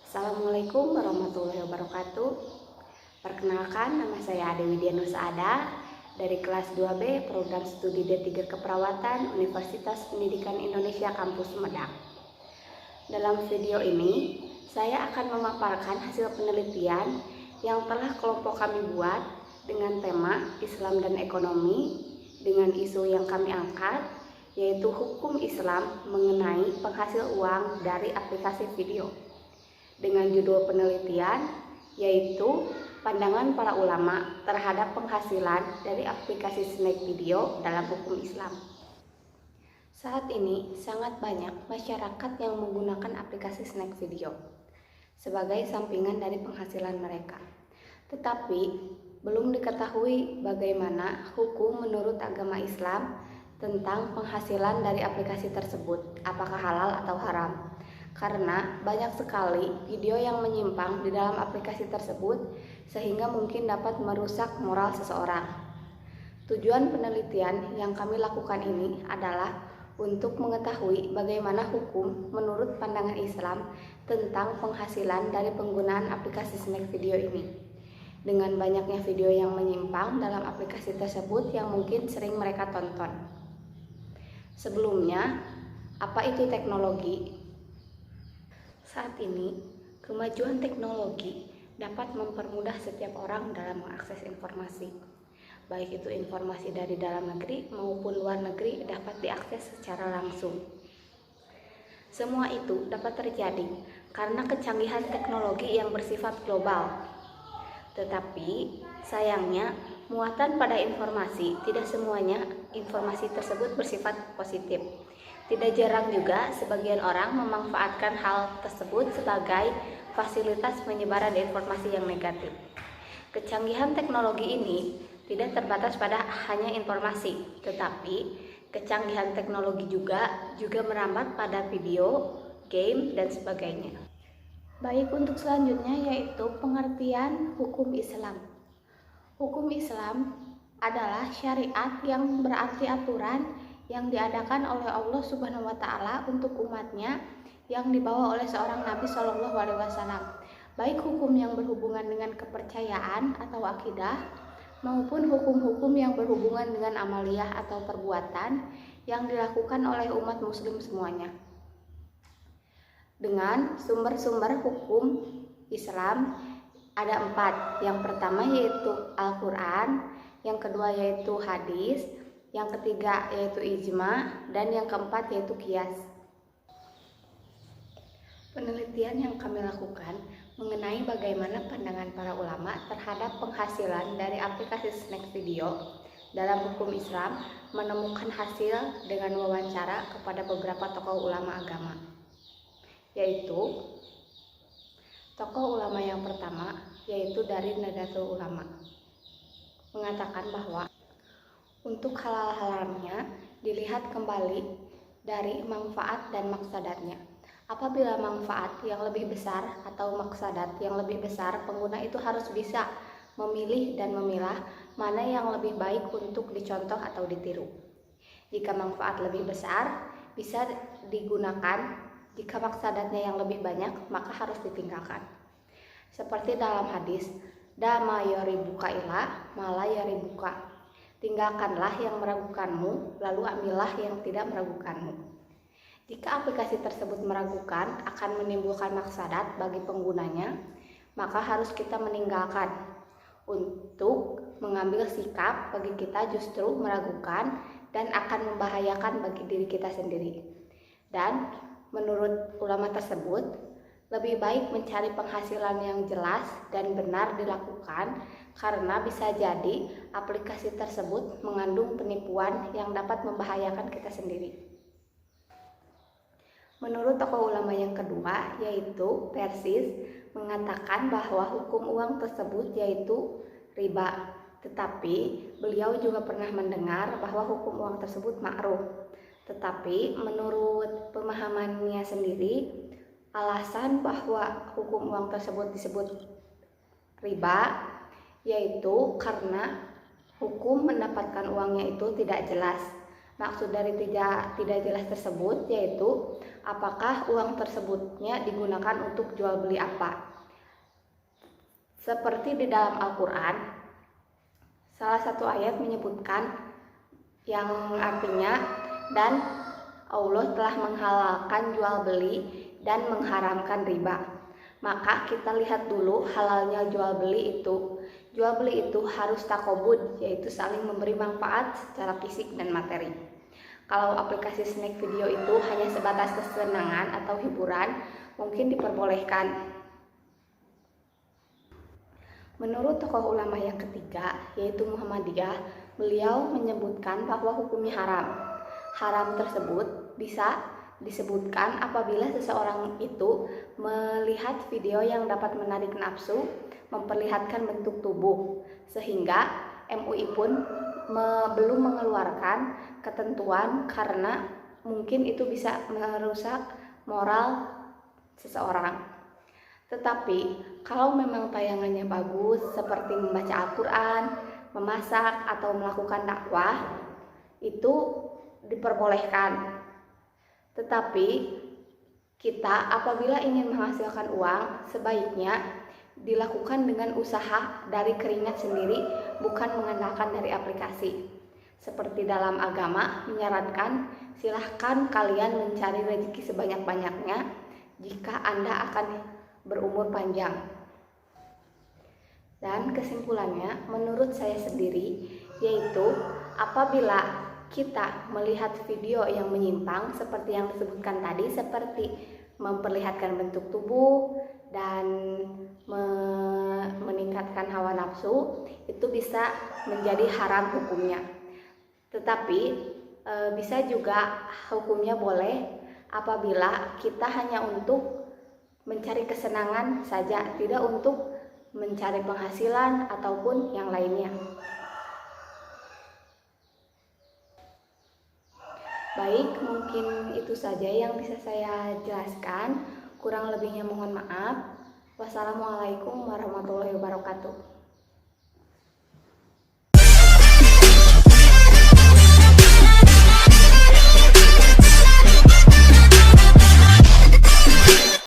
Assalamualaikum warahmatullahi wabarakatuh. Perkenalkan, nama saya Dewi Dianur Saada dari kelas 2B Program Studi D3 Keperawatan Universitas Pendidikan Indonesia Kampus Sumedang. Dalam video ini, saya akan memaparkan hasil penelitian yang telah kelompok kami buat dengan tema Islam dan Ekonomi dengan isu yang kami angkat, yaitu hukum Islam mengenai penghasil uang dari aplikasi video. Dengan judul penelitian yaitu pandangan para ulama terhadap penghasilan dari aplikasi snack video dalam hukum Islam. Saat ini sangat banyak masyarakat yang menggunakan aplikasi snack video sebagai sampingan dari penghasilan mereka. Tetapi belum diketahui bagaimana hukum menurut agama Islam tentang penghasilan dari aplikasi tersebut, apakah halal atau haram. Karena banyak sekali video yang menyimpang di dalam aplikasi tersebut sehingga mungkin dapat merusak moral seseorang. Tujuan penelitian yang kami lakukan ini adalah untuk mengetahui bagaimana hukum menurut pandangan Islam tentang penghasilan dari penggunaan aplikasi snack video ini. Dengan banyaknya video yang menyimpang dalam aplikasi tersebut yang mungkin sering mereka tonton. Sebelumnya, apa itu teknologi? Saat ini, kemajuan teknologi dapat mempermudah setiap orang dalam mengakses informasi. Baik itu informasi dari dalam negeri maupun luar negeri dapat diakses secara langsung. Semua itu dapat terjadi karena kecanggihan teknologi yang bersifat global. Tetapi, sayangnya, muatan pada informasi tidak semuanya informasi tersebut bersifat positif. Tidak jarang juga sebagian orang memanfaatkan hal tersebut sebagai fasilitas penyebaran informasi yang negatif. Kecanggihan teknologi ini tidak terbatas pada hanya informasi, tetapi kecanggihan teknologi juga merambat pada video, game, dan sebagainya. Baik, untuk selanjutnya yaitu pengertian hukum Islam. Hukum Islam adalah syariat yang berarti aturan yang diadakan oleh Allah Subhanahu wa Ta'ala untuk umatnya yang dibawa oleh seorang Nabi Shallallahu Alaihi Wasallam, baik hukum yang berhubungan dengan kepercayaan atau akidah maupun hukum-hukum yang berhubungan dengan amaliyah atau perbuatan yang dilakukan oleh umat muslim semuanya. Dengan sumber-sumber hukum Islam ada 4. Yang pertama yaitu Al-Quran, yang kedua yaitu hadis, yang ketiga yaitu ijma, dan yang keempat yaitu qiyas. Penelitian yang kami lakukan mengenai bagaimana pandangan para ulama terhadap penghasilan dari aplikasi snack video dalam hukum Islam menemukan hasil dengan wawancara kepada beberapa tokoh ulama agama, yaitu tokoh ulama yang pertama yaitu dari Nahdlatul Ulama mengatakan bahwa untuk halal-haramnya dilihat kembali dari manfaat dan maksadatnya. Apabila manfaat yang lebih besar atau maksadat yang lebih besar, pengguna itu harus bisa memilih dan memilah mana yang lebih baik untuk dicontoh atau ditiru. Jika manfaat lebih besar, bisa digunakan. Jika maksadatnya yang lebih banyak, maka harus ditinggalkan. Seperti dalam hadis, da ma yaribuka ila ma la yaribuka. Tinggalkanlah yang meragukanmu, lalu ambillah yang tidak meragukanmu. Jika aplikasi tersebut meragukan akan menimbulkan maksadat bagi penggunanya, maka harus kita meninggalkan. Untuk mengambil sikap bagi kita justru meragukan dan akan membahayakan bagi diri kita sendiri. Dan menurut ulama tersebut, lebih baik mencari penghasilan yang jelas dan benar dilakukan karena bisa jadi aplikasi tersebut mengandung penipuan yang dapat membahayakan kita sendiri. Menurut tokoh ulama yang kedua yaitu Persis mengatakan bahwa hukum uang tersebut yaitu riba. Tetapi beliau juga pernah mendengar bahwa hukum uang tersebut makruh. Tetapi menurut pemahamannya sendiri, alasan bahwa hukum uang tersebut disebut riba yaitu karena hukum mendapatkan uangnya itu tidak jelas. Maksud dari tidak jelas tersebut yaitu apakah uang tersebutnya digunakan untuk jual beli apa. Seperti di dalam Al-Quran, salah satu ayat menyebutkan yang artinya, dan Allah telah menghalalkan jual beli dan mengharamkan riba. Maka kita lihat dulu halalnya jual beli itu. Jual beli itu harus takobud, yaitu saling memberi manfaat secara fisik dan materi. Kalau aplikasi snack video itu hanya sebatas kesenangan atau hiburan, mungkin diperbolehkan. Menurut tokoh ulama yang ketiga, yaitu Muhammadiyah, beliau menyebutkan bahwa hukumnya haram. Haram tersebut bisa disebutkan apabila seseorang itu melihat video yang dapat menarik nafsu, memperlihatkan bentuk tubuh, sehingga MUI pun belum mengeluarkan ketentuan karena mungkin itu bisa merusak moral seseorang. Tetapi kalau memang tayangannya bagus seperti membaca Al-Quran, memasak, atau melakukan dakwah, itu diperbolehkan. Tetapi kita apabila ingin menghasilkan uang, sebaiknya dilakukan dengan usaha dari keringat sendiri, bukan mengandalkan dari aplikasi. Seperti dalam agama menyarankan, silahkan kalian mencari rezeki sebanyak-banyaknya jika Anda akan berumur panjang. Dan kesimpulannya, menurut saya sendiri, yaitu apabila kita melihat video yang menyimpang seperti yang disebutkan tadi, seperti memperlihatkan bentuk tubuh dan meningkatkan hawa nafsu, itu bisa menjadi haram hukumnya. Tetapi bisa juga hukumnya boleh apabila kita hanya untuk mencari kesenangan saja, tidak untuk mencari penghasilan ataupun yang lainnya. Baik, mungkin itu saja yang bisa saya jelaskan. Kurang lebihnya mohon maaf. Wassalamualaikum warahmatullahi wabarakatuh.